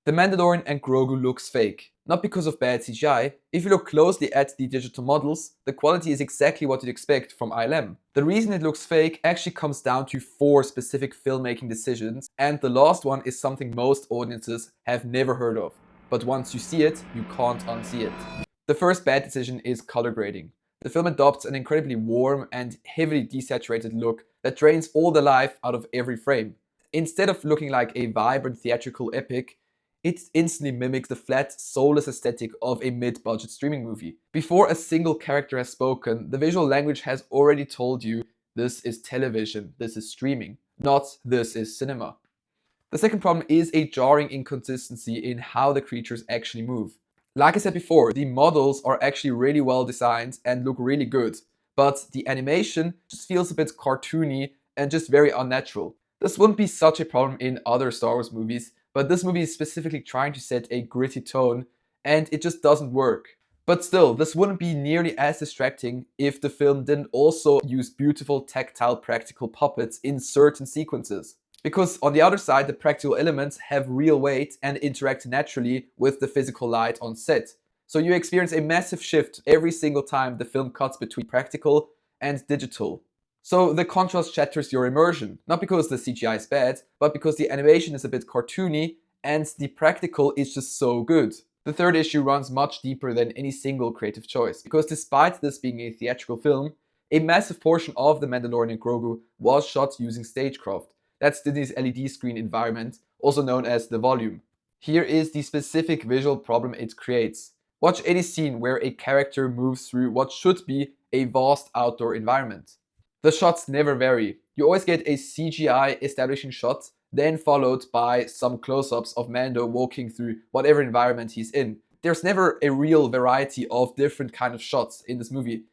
The Mandalorian and Grogu looks fake. Not because of bad CGI. If you look closely at the digital models, the quality is exactly what you'd expect from ILM. The reason it looks fake actually comes down to 4 specific filmmaking decisions, and the last one is something most audiences have never heard of. But once you see it, you can't unsee it. The first bad decision is color grading. The film adopts an incredibly warm and heavily desaturated look that drains all the life out of every frame. Instead of looking like a vibrant theatrical epic, it instantly mimics the flat, soulless aesthetic of a mid-budget streaming movie. Before a single character has spoken, the visual language has already told you this is television, this is streaming, not this is cinema. The second problem is a jarring inconsistency in how the creatures actually move. Like I said before, the models are actually really well designed and look really good, but the animation just feels a bit cartoony and just very unnatural. This wouldn't be such a problem in other Star Wars movies, but this movie is specifically trying to set a gritty tone, and it just doesn't work. But still, this wouldn't be nearly as distracting if the film didn't also use beautiful tactile practical puppets in certain sequences. Because on the other side, the practical elements have real weight and interact naturally with the physical light on set. So you experience a massive shift every single time the film cuts between practical and digital. So the contrast shatters your immersion, not because the CGI is bad, but because the animation is a bit cartoony and the practical is just so good. The third issue runs much deeper than any single creative choice, because despite this being a theatrical film, a massive portion of The Mandalorian Grogu was shot using stagecraft. That's Disney's LED screen environment, also known as the volume. Here is the specific visual problem it creates. Watch any scene where a character moves through what should be a vast outdoor environment. The shots never vary. You always get a CGI establishing shot, then followed by some close-ups of Mando walking through whatever environment he's in. There's never a real variety of different kind of shots in this movie.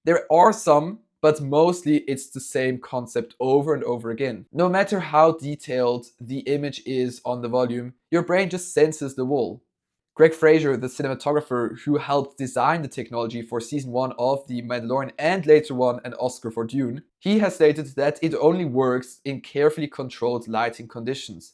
There are some, but mostly it's the same concept over and over again. No matter how detailed the image is on the volume, your brain just senses the wall. Greg Fraser, the cinematographer who helped design the technology for season 1 of The Mandalorian and later won an Oscar for Dune, he has stated that it only works in carefully controlled lighting conditions.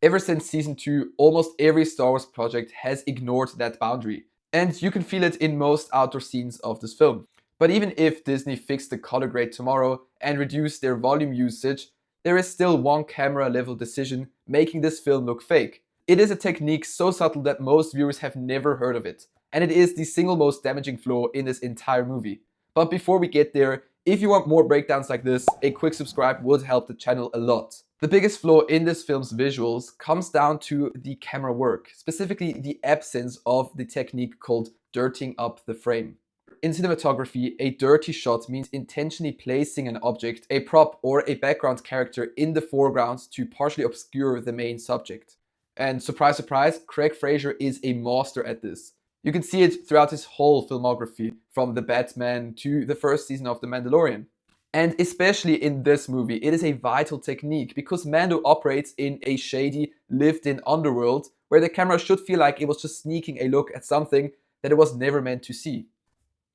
Ever since season 2, almost every Star Wars project has ignored that boundary, and you can feel it in most outdoor scenes of this film. But even if Disney fixed the color grade tomorrow and reduced their volume usage, there is still one camera level decision making this film look fake. It is a technique so subtle that most viewers have never heard of it, and it is the single most damaging flaw in this entire movie. But before we get there, if you want more breakdowns like this, a quick subscribe would help the channel a lot. The biggest flaw in this film's visuals comes down to the camera work, specifically the absence of the technique called dirtying up the frame. In cinematography, a dirty shot means intentionally placing an object, a prop, or a background character in the foreground to partially obscure the main subject. And surprise, surprise, Craig Fraser is a master at this. You can see it throughout his whole filmography, from The Batman to the first season of The Mandalorian. And especially in this movie, it is a vital technique because Mando operates in a shady, lived-in underworld where the camera should feel like it was just sneaking a look at something that it was never meant to see.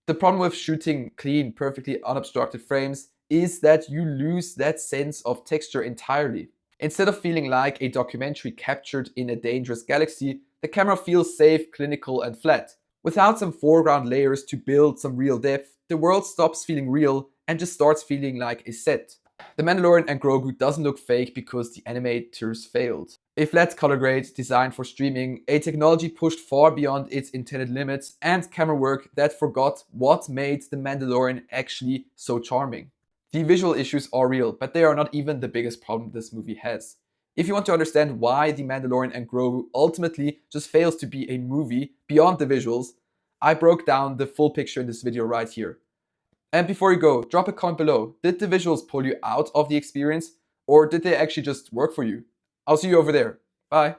The problem with shooting clean, perfectly unobstructed frames is that you lose that sense of texture entirely. Instead of feeling like a documentary captured in a dangerous galaxy, the camera feels safe, clinical, and flat. Without some foreground layers to build some real depth, the world stops feeling real and just starts feeling like a set. The Mandalorian and Grogu doesn't look fake because the animators failed. A flat color grade designed for streaming, a technology pushed far beyond its intended limits, and camera work that forgot what made The Mandalorian actually so charming. The visual issues are real, but they are not even the biggest problem this movie has. If you want to understand why The Mandalorian and Grogu ultimately just fails to be a movie beyond the visuals, I broke down the full picture in this video right here. And before you go, drop a comment below. Did the visuals pull you out of the experience, or did they actually just work for you? I'll see you over there. Bye.